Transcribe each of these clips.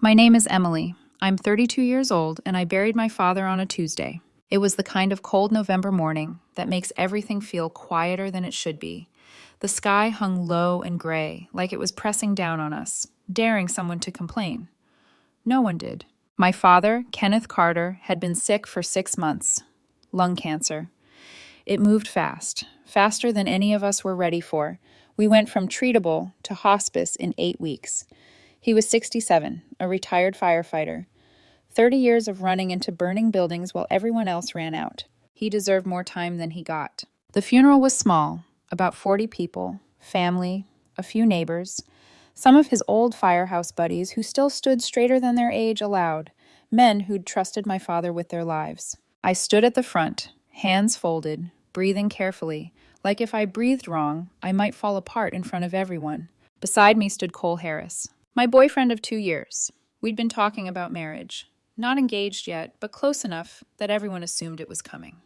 My name is Emily. I'm 32 years old, and I buried my father on a Tuesday. It was the kind of cold November morning that makes everything feel quieter than it should be. The sky hung low and gray, like it was pressing down on us, daring someone to complain. No one did. My father, Kenneth Carter, had been sick for 6 months. Lung cancer. It moved fast, faster than any of us were ready for. We went from treatable to hospice in 8 weeks. He was 67, a retired firefighter. 30 years of running into burning buildings while everyone else ran out. He deserved more time than he got. The funeral was small, about 40 people, family, a few neighbors, some of his old firehouse buddies who still stood straighter than their age allowed, men who'd trusted my father with their lives. I stood at the front, hands folded, breathing carefully, like if I breathed wrong, I might fall apart in front of everyone. Beside me stood Cole Harris, my boyfriend of 2 years. We'd been talking about marriage. Not engaged yet, but close enough that everyone assumed it was coming.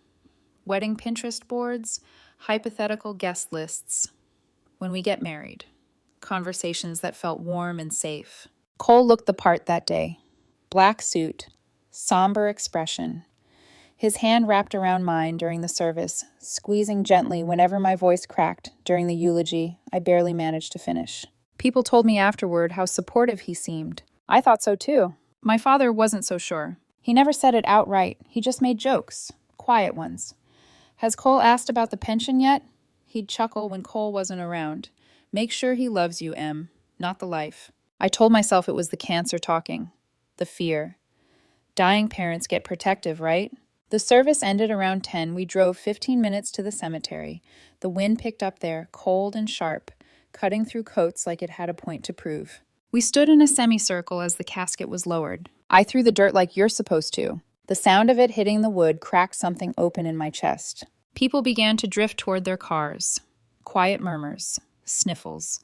Wedding Pinterest boards, hypothetical guest lists. When we get married. Conversations that felt warm and safe. Cole looked the part that day. Black suit, somber expression. His hand wrapped around mine during the service, squeezing gently whenever my voice cracked during the eulogy I barely managed to finish. People told me afterward how supportive he seemed. I thought so too. My father wasn't so sure. He never said it outright. He just made jokes, quiet ones. Has Cole asked about the pension yet? He'd chuckle when Cole wasn't around. Make sure he loves you, Em, not the life. I told myself it was the cancer talking, the fear. Dying parents get protective, right? The service ended around 10. We drove 15 minutes to the cemetery. The wind picked up there, cold and sharp, cutting through coats like it had a point to prove. We stood in a semicircle as the casket was lowered. I threw the dirt like you're supposed to. The sound of it hitting the wood cracked something open in my chest. People began to drift toward their cars. Quiet murmurs, sniffles.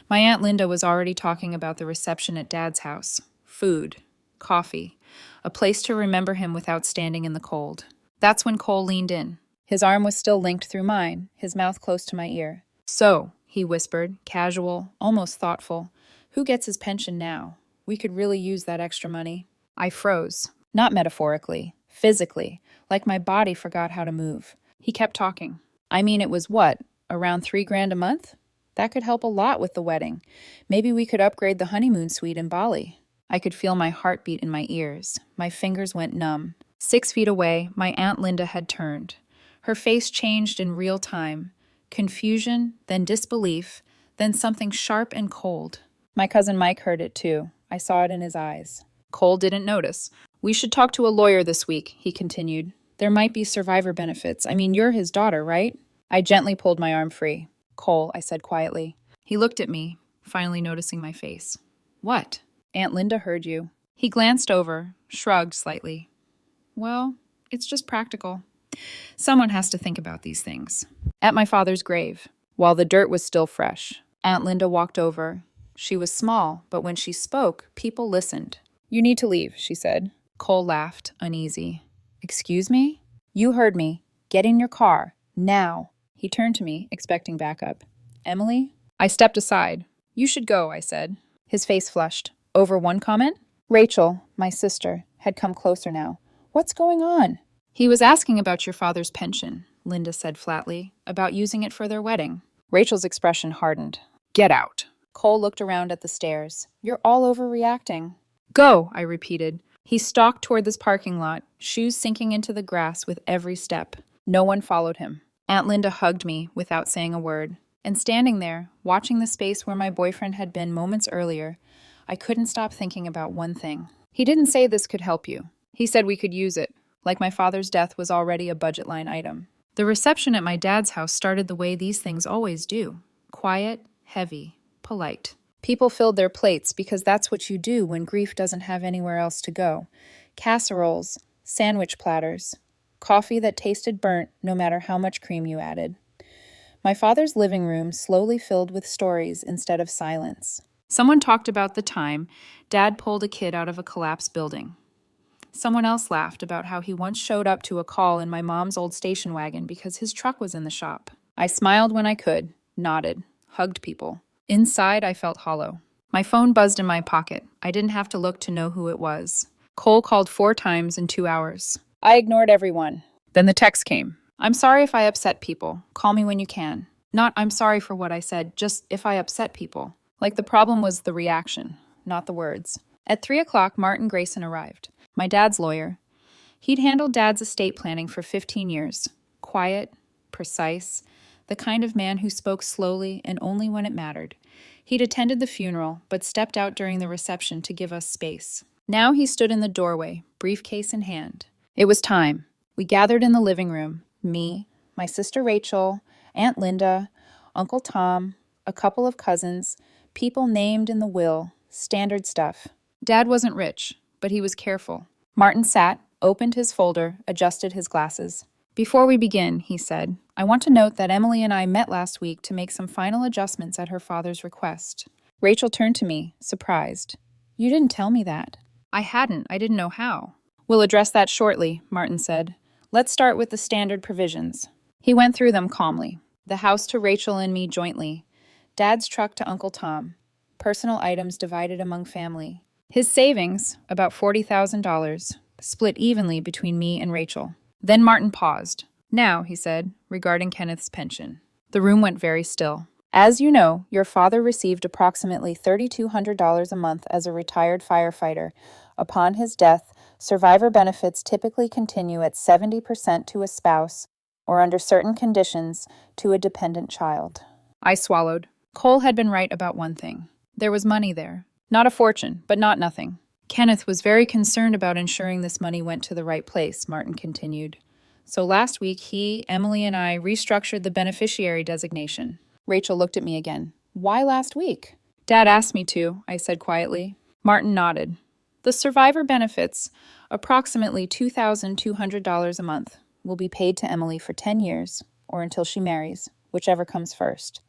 My Aunt Linda was already talking about the reception at Dad's house. Food, coffee, a place to remember him without standing in the cold. That's when Cole leaned in. His arm was still linked through mine, his mouth close to my ear. So, he whispered, casual, almost thoughtful. Who gets his pension now? We could really use that extra money. I froze. Not metaphorically, physically, like my body forgot how to move. He kept talking. I mean, it was what, around $3,000 a month? That could help a lot with the wedding. Maybe we could upgrade the honeymoon suite in Bali. I could feel my heartbeat in my ears. My fingers went numb. 6 feet away, my Aunt Linda had turned. Her face changed in real time. Confusion, then disbelief, then something sharp and cold. My cousin Mike heard it too. I saw it in his eyes. Cole didn't notice. We should talk to a lawyer this week, he continued. There might be survivor benefits. I mean, you're his daughter, right? I gently pulled my arm free. Cole, I said quietly. He looked at me, finally noticing my face. What? Aunt Linda heard you. He glanced over, shrugged slightly. Well, it's just practical. Someone has to think about these things. At my father's grave, while the dirt was still fresh, Aunt Linda walked over. She was small, but when she spoke, people listened. You need to leave, she said. Cole laughed, uneasy. Excuse me? You heard me. Get in your car. Now. He turned to me, expecting backup. Emily? I stepped aside. You should go, I said. His face flushed. Over one comment? Rachel, my sister, had come closer now. What's going on? He was asking about your father's pension, Linda said flatly, about using it for their wedding. Rachel's expression hardened. Get out. Cole looked around at the stairs. You're all overreacting. Go, I repeated. He stalked toward this parking lot, shoes sinking into the grass with every step. No one followed him. Aunt Linda hugged me without saying a word. And standing there, watching the space where my boyfriend had been moments earlier, I couldn't stop thinking about one thing. He didn't say this could help you. He said we could use it, like my father's death was already a budget line item. The reception at my dad's house started the way these things always do. Quiet, heavy, polite. People filled their plates because that's what you do when grief doesn't have anywhere else to go. Casseroles, sandwich platters, coffee that tasted burnt no matter how much cream you added. My father's living room slowly filled with stories instead of silence. Someone talked about the time Dad pulled a kid out of a collapsed building. Someone else laughed about how he once showed up to a call in my mom's old station wagon because his truck was in the shop. I smiled when I could, nodded, hugged people. Inside, I felt hollow. My phone buzzed in my pocket. I didn't have to look to know who it was. Cole called 4 times in 2 hours. I ignored everyone. Then the text came. I'm sorry if I upset people. Call me when you can. Not I'm sorry for what I said, just if I upset people. Like the problem was the reaction, not the words. At 3 o'clock, Martin Grayson arrived. My dad's lawyer. He'd handled Dad's estate planning for 15 years. Quiet, precise, the kind of man who spoke slowly and only when it mattered. He'd attended the funeral, but stepped out during the reception to give us space. Now he stood in the doorway, briefcase in hand. It was time. We gathered in the living room. Me, my sister Rachel, Aunt Linda, Uncle Tom, a couple of cousins, people named in the will, standard stuff. Dad wasn't rich, but he was careful. Martin sat, opened his folder, adjusted his glasses. Before we begin, he said, I want to note that Emily and I met last week to make some final adjustments at her father's request. Rachel turned to me, surprised. You didn't tell me that. I hadn't. I didn't know how. We'll address that shortly, Martin said. Let's start with the standard provisions. He went through them calmly. The house to Rachel and me jointly. Dad's truck to Uncle Tom. Personal items divided among family. His savings, about $40,000, split evenly between me and Rachel. Then Martin paused. Now, he said, regarding Kenneth's pension. The room went very still. As you know, your father received approximately $3,200 a month as a retired firefighter. Upon his death, survivor benefits typically continue at 70% to a spouse, or under certain conditions, to a dependent child. I swallowed. Cole had been right about one thing. There was money there. Not a fortune, but not nothing. Kenneth was very concerned about ensuring this money went to the right place, Martin continued. So last week, he, Emily, and I restructured the beneficiary designation. Rachel looked at me again. Why last week? Dad asked me to, I said quietly. Martin nodded. The survivor benefits, approximately $2,200 a month, will be paid to Emily for 10 years, or until she marries, whichever comes first.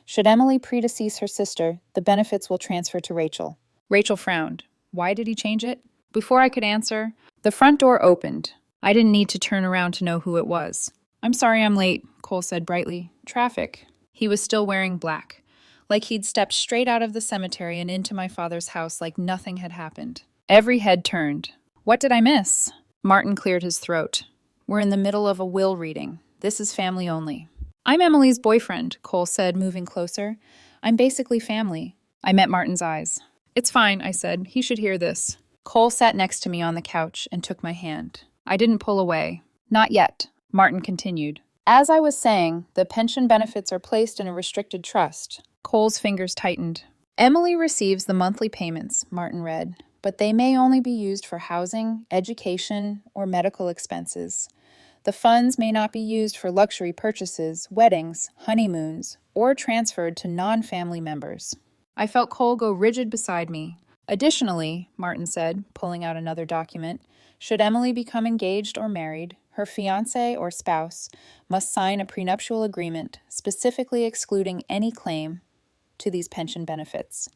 Should Emily predecease her sister, the benefits will transfer to Rachel. Rachel frowned. Why did he change it? Before I could answer, the front door opened. I didn't need to turn around to know who it was. I'm sorry I'm late, Cole said brightly. Traffic. He was still wearing black, like he'd stepped straight out of the cemetery and into my father's house like nothing had happened. Every head turned. What did I miss? Martin cleared his throat. We're in the middle of a will reading. This is family only. I'm Emily's boyfriend, Cole said, moving closer. I'm basically family. I met Martin's eyes. It's fine, I said. He should hear this. Cole sat next to me on the couch and took my hand. I didn't pull away. Not yet, Martin continued. As I was saying, the pension benefits are placed in a restricted trust. Cole's fingers tightened. Emily receives the monthly payments, Martin read, but they may only be used for housing, education, or medical expenses. The funds may not be used for luxury purchases, weddings, honeymoons, or transferred to non-family members. I felt Cole go rigid beside me. Additionally, Martin said, pulling out another document, should Emily become engaged or married, her fiancé or spouse must sign a prenuptial agreement specifically excluding any claim to these pension benefits.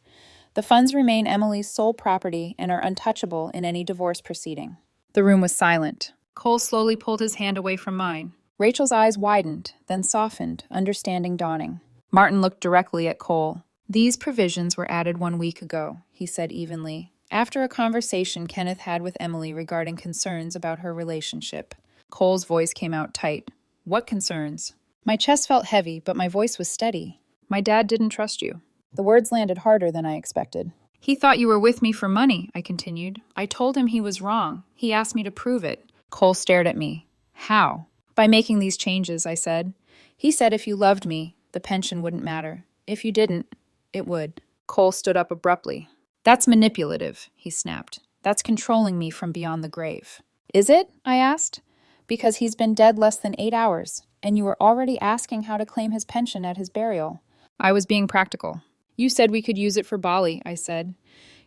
The funds remain Emily's sole property and are untouchable in any divorce proceeding. The room was silent. Cole slowly pulled his hand away from mine. Rachel's eyes widened, then softened, understanding dawning. Martin looked directly at Cole. These provisions were added 1 week ago, he said evenly, after a conversation Kenneth had with Emily regarding concerns about her relationship. Cole's voice came out tight. What concerns? My chest felt heavy, but my voice was steady. My dad didn't trust you. The words landed harder than I expected. He thought you were with me for money, I continued. I told him he was wrong. He asked me to prove it. Cole stared at me. How? By making these changes, I said. He said if you loved me, the pension wouldn't matter. If you didn't, it would. Cole stood up abruptly. That's manipulative, he snapped. That's controlling me from beyond the grave. Is it? I asked. Because he's been dead less than 8 hours, and you were already asking how to claim his pension at his burial. I was being practical. You said we could use it for Bali, I said.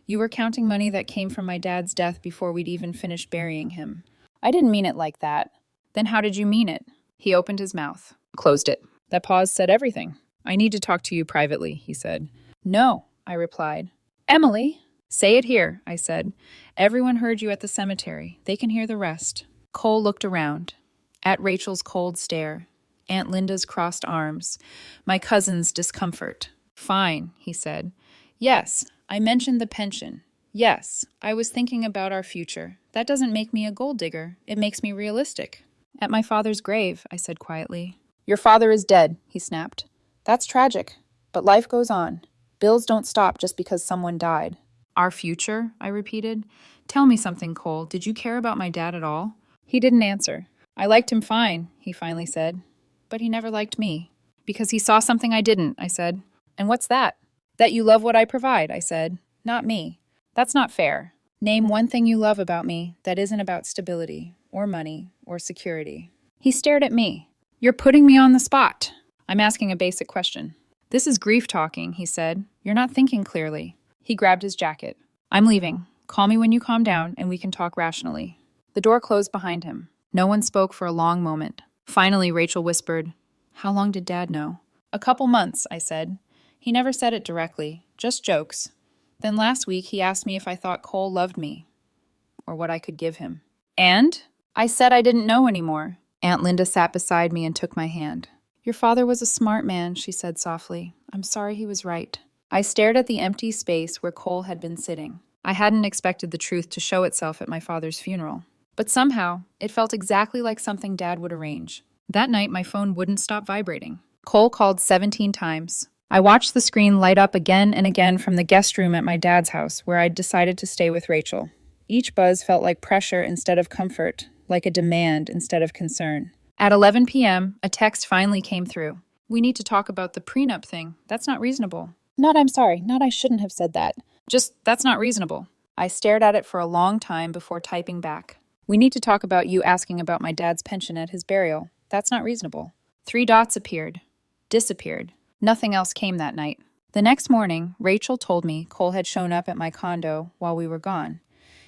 You were counting money that came from my dad's death before we'd even finished burying him. I didn't mean it like that. Then how did you mean it? He opened his mouth, closed it. That pause said everything. I need to talk to you privately, he said. No, I replied. Emily? Say it here, I said. Everyone heard you at the cemetery. They can hear the rest. Cole looked around. At Rachel's cold stare. Aunt Linda's crossed arms. My cousin's discomfort. Fine, he said. Yes, I mentioned the pension. Yes, I was thinking about our future. That doesn't make me a gold digger. It makes me realistic. At my father's grave, I said quietly. Your father is dead, he snapped. That's tragic, but life goes on. Bills don't stop just because someone died. Our future? I repeated. Tell me something, Cole. Did you care about my dad at all? He didn't answer. I liked him fine, he finally said. But he never liked me. Because he saw something I didn't, I said. And what's that? That you love what I provide, I said. Not me. That's not fair. Name one thing you love about me that isn't about stability, or money, or security. He stared at me. You're putting me on the spot. I'm asking a basic question. This is grief talking, he said. You're not thinking clearly. He grabbed his jacket. I'm leaving. Call me when you calm down and we can talk rationally. The door closed behind him. No one spoke for a long moment. Finally, Rachel whispered, How long did Dad know? A couple months, I said. He never said it directly, just jokes. Then last week he asked me if I thought Cole loved me, or what I could give him. And? I said I didn't know anymore. Aunt Linda sat beside me and took my hand. Your father was a smart man, she said softly. I'm sorry he was right. I stared at the empty space where Cole had been sitting. I hadn't expected the truth to show itself at my father's funeral. But somehow, it felt exactly like something Dad would arrange. That night, my phone wouldn't stop vibrating. Cole called 17 times. I watched the screen light up again and again from the guest room at my dad's house, where I'd decided to stay with Rachel. Each buzz felt like pressure instead of comfort, like a demand instead of concern. At 11 p.m., a text finally came through. We need to talk about the prenup thing. That's not reasonable. Not I'm sorry, not I shouldn't have said that. Just, that's not reasonable. I stared at it for a long time before typing back. We need to talk about you asking about my dad's pension at his burial. That's not reasonable. 3 dots appeared. Disappeared. Nothing else came that night. The next morning, Rachel told me Cole had shown up at my condo while we were gone.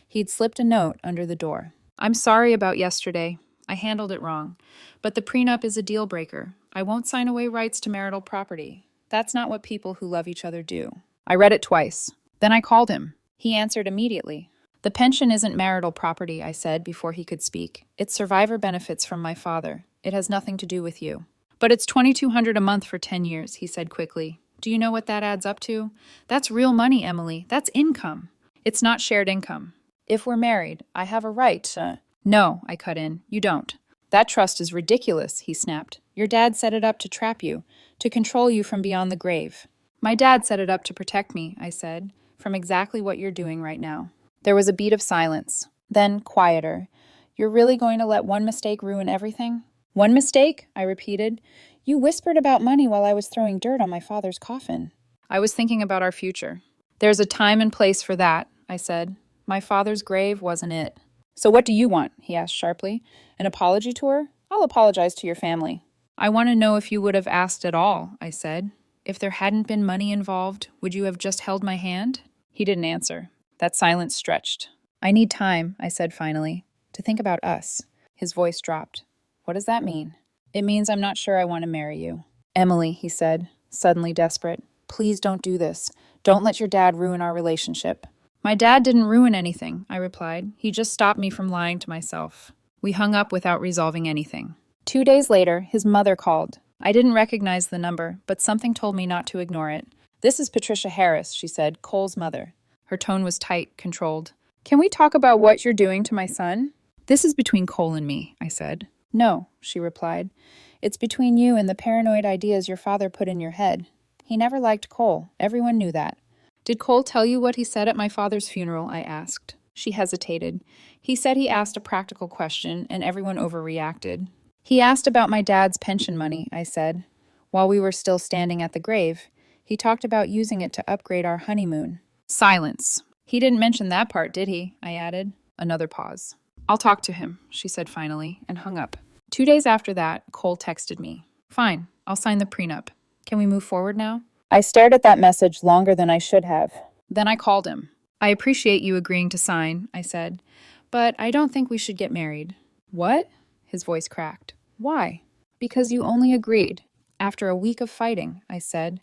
He'd slipped a note under the door. I'm sorry about yesterday. I handled it wrong. But the prenup is a deal breaker. I won't sign away rights to marital property. That's not what people who love each other do. I read it twice. Then I called him. He answered immediately. The pension isn't marital property, I said before he could speak. It's survivor benefits from my father. It has nothing to do with you. But it's $2,200 a month for 10 years, he said quickly. Do you know what that adds up to? That's real money, Emily. That's income. It's not shared income. If we're married, I have a right. No, I cut in. You don't. That trust is ridiculous, he snapped. Your dad set it up to trap you, to control you from beyond the grave. My dad set it up to protect me, I said, from exactly what you're doing right now. There was a beat of silence. Then, quieter. You're really going to let one mistake ruin everything? One mistake? I repeated. You whispered about money while I was throwing dirt on my father's coffin. I was thinking about our future. There's a time and place for that, I said. My father's grave wasn't it. So what do you want? He asked sharply. An apology tour? I'll apologize to your family. I want to know if you would have asked at all, I said. If there hadn't been money involved, would you have just held my hand? He didn't answer. That silence stretched. I need time, I said finally, to think about us. His voice dropped. What does that mean? It means I'm not sure I want to marry you. Emily, he said, suddenly desperate, please don't do this. Don't let your dad ruin our relationship. My dad didn't ruin anything, I replied. He just stopped me from lying to myself. We hung up without resolving anything. 2 days later, his mother called. I didn't recognize the number, but something told me not to ignore it. This is Patricia Harris, she said, Cole's mother. Her tone was tight, controlled. Can we talk about what you're doing to my son? This is between Cole and me, I said. No, she replied. It's between you and the paranoid ideas your father put in your head. He never liked Cole. Everyone knew that. Did Cole tell you what he said at my father's funeral? I asked. She hesitated. He said he asked a practical question, and everyone overreacted. He asked about my dad's pension money, I said. While we were still standing at the grave, he talked about using it to upgrade our honeymoon. Silence. He didn't mention that part, did he? I added. Another pause. I'll talk to him, she said finally, and hung up. 2 days after that, Cole texted me. Fine, I'll sign the prenup. Can we move forward now? I stared at that message longer than I should have. Then I called him. I appreciate you agreeing to sign, I said, but I don't think we should get married. What? His voice cracked. Why? Because you only agreed. After a week of fighting, I said.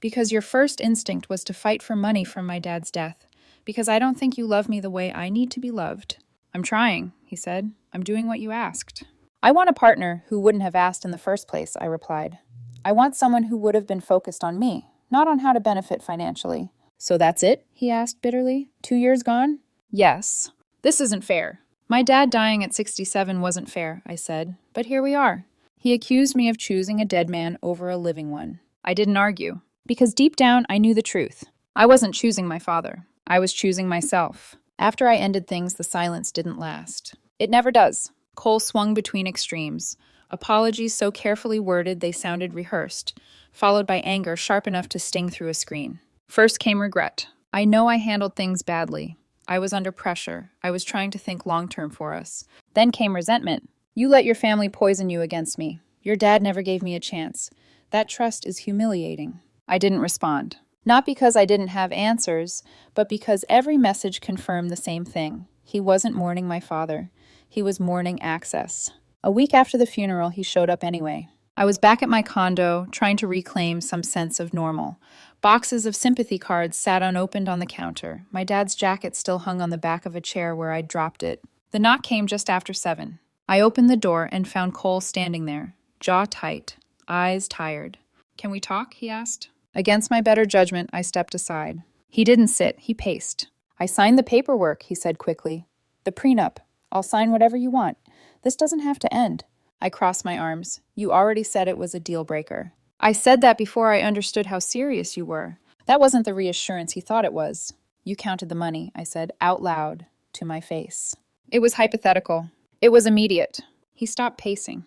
Because your first instinct was to fight for money from my dad's death. Because I don't think you love me the way I need to be loved. I'm trying, he said. I'm doing what you asked. I want a partner who wouldn't have asked in the first place, I replied. I want someone who would have been focused on me, not on how to benefit financially. So that's it? He asked bitterly. 2 years gone? Yes. This isn't fair. My dad dying at 67 wasn't fair, I said, but here we are. He accused me of choosing a dead man over a living one. I didn't argue, because deep down I knew the truth. I wasn't choosing my father. I was choosing myself. After I ended things, the silence didn't last. It never does. Cole swung between extremes. Apologies so carefully worded they sounded rehearsed, followed by anger sharp enough to sting through a screen. First came regret. I know I handled things badly. I was under pressure. I was trying to think long-term for us. Then came resentment. You let your family poison you against me. Your dad never gave me a chance. That trust is humiliating. I didn't respond. Not because I didn't have answers, but because every message confirmed the same thing. He wasn't mourning my father. He was mourning access. A week after the funeral, he showed up anyway. I was back at my condo, trying to reclaim some sense of normal. Boxes of sympathy cards sat unopened on the counter. My dad's jacket still hung on the back of a chair where I'd dropped it. The knock came just after 7. I opened the door and found Cole standing there, jaw tight, eyes tired. Can we talk? He asked. Against my better judgment, I stepped aside. He didn't sit, he paced. I signed the paperwork, he said quickly. The prenup. I'll sign whatever you want. This doesn't have to end. I crossed my arms. You already said it was a deal breaker. I said that before I understood how serious you were. That wasn't the reassurance he thought it was. You counted the money, I said, out loud, to my face. It was hypothetical. It was immediate. He stopped pacing.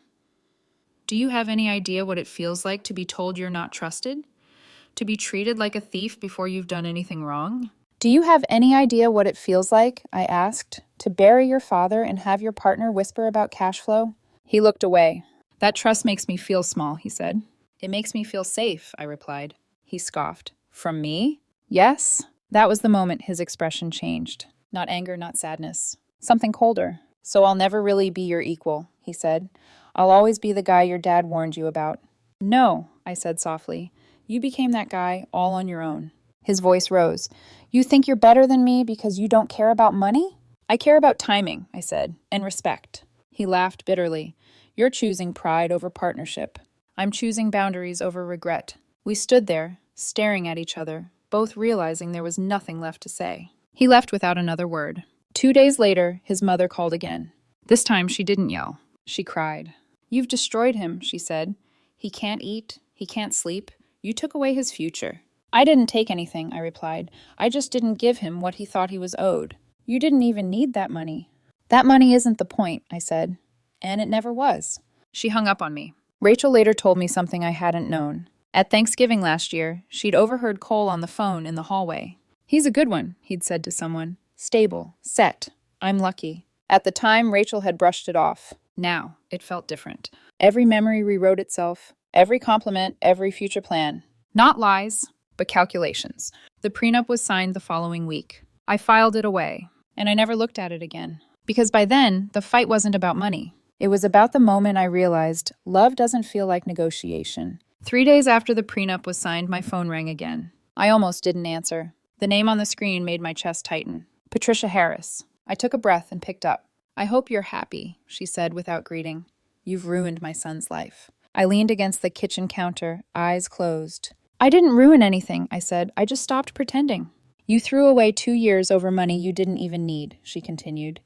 Do you have any idea what it feels like to be told you're not trusted? To be treated like a thief before you've done anything wrong? Do you have any idea what it feels like, I asked, to bury your father and have your partner whisper about cash flow? He looked away. That trust makes me feel small, he said. It makes me feel safe, I replied. He scoffed. From me? Yes. That was the moment his expression changed. Not anger, not sadness. Something colder. So I'll never really be your equal, he said. I'll always be the guy your dad warned you about. No, I said softly. You became that guy all on your own. His voice rose. You think you're better than me because you don't care about money? I care about timing, I said, and respect. He laughed bitterly. You're choosing pride over partnership. I'm choosing boundaries over regret. We stood there, staring at each other, both realizing there was nothing left to say. He left without another word. 2 days later, his mother called again. This time she didn't yell. She cried. You've destroyed him, she said. He can't eat. He can't sleep. You took away his future. I didn't take anything, I replied. I just didn't give him what he thought he was owed. You didn't even need that money. That money isn't the point, I said. And it never was. She hung up on me. Rachel later told me something I hadn't known. At Thanksgiving last year, she'd overheard Cole on the phone in the hallway. He's a good one, he'd said to someone. Stable, set. I'm lucky. At the time, Rachel had brushed it off. Now, it felt different. Every memory rewrote itself. Every compliment, every future plan. Not lies, but calculations. The prenup was signed the following week. I filed it away, and I never looked at it again. Because by then, the fight wasn't about money. It was about the moment I realized love doesn't feel like negotiation. 3 days after the prenup was signed, my phone rang again. I almost didn't answer. The name on the screen made my chest tighten. Patricia Harris. I took a breath and picked up. I hope you're happy, she said without greeting. You've ruined my son's life. I leaned against the kitchen counter, eyes closed. I didn't ruin anything, I said. I just stopped pretending. You threw away 2 years over money you didn't even need, she continued.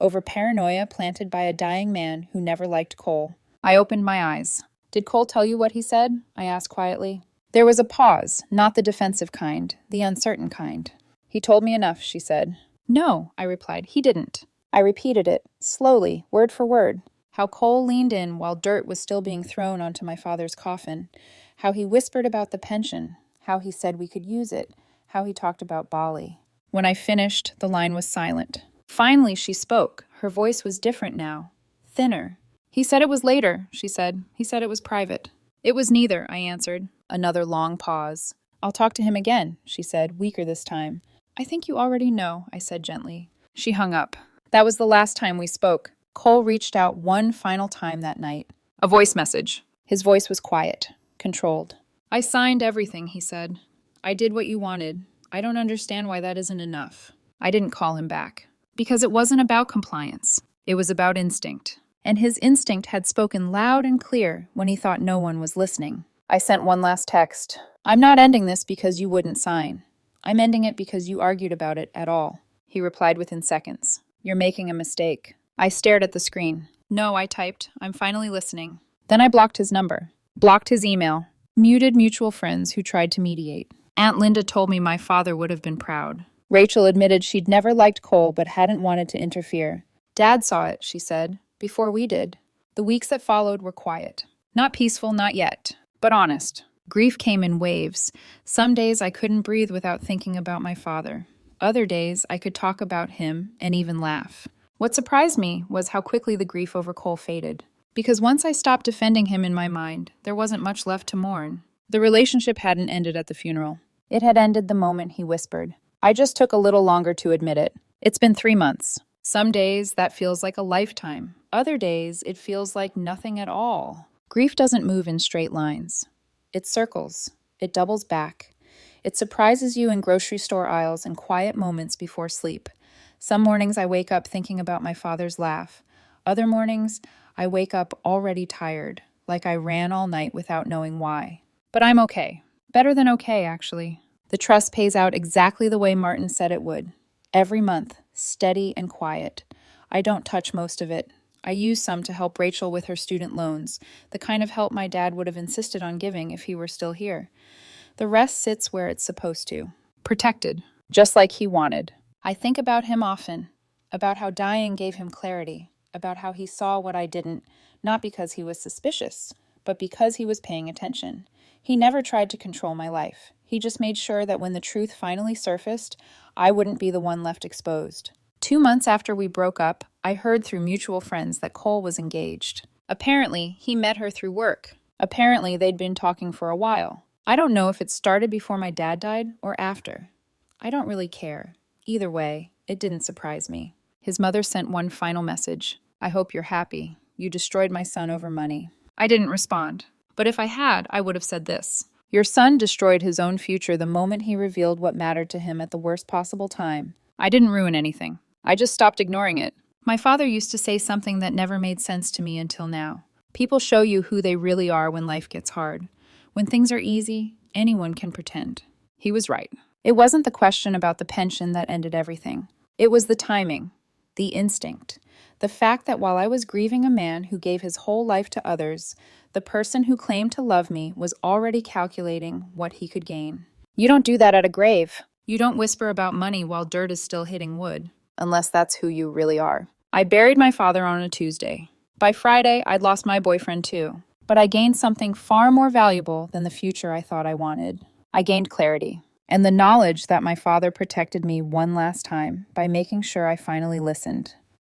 Over paranoia planted by a dying man who never liked Cole. I opened my eyes. Did Cole tell you what he said? I asked quietly. There was a pause, not the defensive kind, the uncertain kind. He told me enough, she said. No, I replied, he didn't. I repeated it, slowly, word for word. How Cole leaned in while dirt was still being thrown onto my father's coffin. How he whispered about the pension. How he said we could use it. How he talked about Bali. When I finished, the line was silent. Finally, she spoke. Her voice was different now. Thinner. He said it was later, she said. He said it was private. It was neither, I answered. Another long pause. I'll talk to him again, she said, weaker this time. I think you already know, I said gently. She hung up. That was the last time we spoke. Cole reached out one final time that night. A voice message. His voice was quiet, controlled. I signed everything, he said. I did what you wanted. I don't understand why that isn't enough. I didn't call him back. Because it wasn't about compliance. It was about instinct. And his instinct had spoken loud and clear when he thought no one was listening. I sent one last text. I'm not ending this because you wouldn't sign. I'm ending it because you argued about it at all. He replied within seconds. You're making a mistake. I stared at the screen. No, I typed. I'm finally listening. Then I blocked his number, blocked his email, muted mutual friends who tried to mediate. Aunt Linda told me my father would have been proud. Rachel admitted she'd never liked Cole but hadn't wanted to interfere. Dad saw it, she said, before we did. The weeks that followed were quiet. Not peaceful, not yet, but honest. Grief came in waves. Some days I couldn't breathe without thinking about my father. Other days I could talk about him and even laugh. What surprised me was how quickly the grief over Cole faded. Because once I stopped defending him in my mind, there wasn't much left to mourn. The relationship hadn't ended at the funeral. It had ended the moment he whispered. I just took a little longer to admit it. It's been 3 months. Some days that feels like a lifetime. Other days it feels like nothing at all. Grief doesn't move in straight lines. It circles. It doubles back. It surprises you in grocery store aisles and quiet moments before sleep. Some mornings I wake up thinking about my father's laugh. Other mornings, I wake up already tired, like I ran all night without knowing why. But I'm okay. Better than okay, actually. The trust pays out exactly the way Martin said it would. Every month, steady and quiet. I don't touch most of it. I use some to help Rachel with her student loans, the kind of help my dad would have insisted on giving if he were still here. The rest sits where it's supposed to. Protected, just like he wanted. I think about him often, about how dying gave him clarity, about how he saw what I didn't, not because he was suspicious, but because he was paying attention. He never tried to control my life. He just made sure that when the truth finally surfaced, I wouldn't be the one left exposed. 2 months after we broke up, I heard through mutual friends that Cole was engaged. Apparently, he met her through work. Apparently, they'd been talking for a while. I don't know if it started before my dad died or after. I don't really care. Either way, it didn't surprise me. His mother sent one final message. I hope you're happy. You destroyed my son over money. I didn't respond. But if I had, I would have said this. Your son destroyed his own future the moment he revealed what mattered to him at the worst possible time. I didn't ruin anything. I just stopped ignoring it. My father used to say something that never made sense to me until now. People show you who they really are when life gets hard. When things are easy, anyone can pretend. He was right. It wasn't the question about the pension that ended everything. It was the timing, the instinct, the fact that while I was grieving a man who gave his whole life to others, the person who claimed to love me was already calculating what he could gain. You don't do that at a grave. You don't whisper about money while dirt is still hitting wood, unless that's who you really are. I buried my father on a Tuesday. By Friday, I'd lost my boyfriend too. But I gained something far more valuable than the future I thought I wanted. I gained clarity. And the knowledge that my father protected me one last time by making sure I finally listened.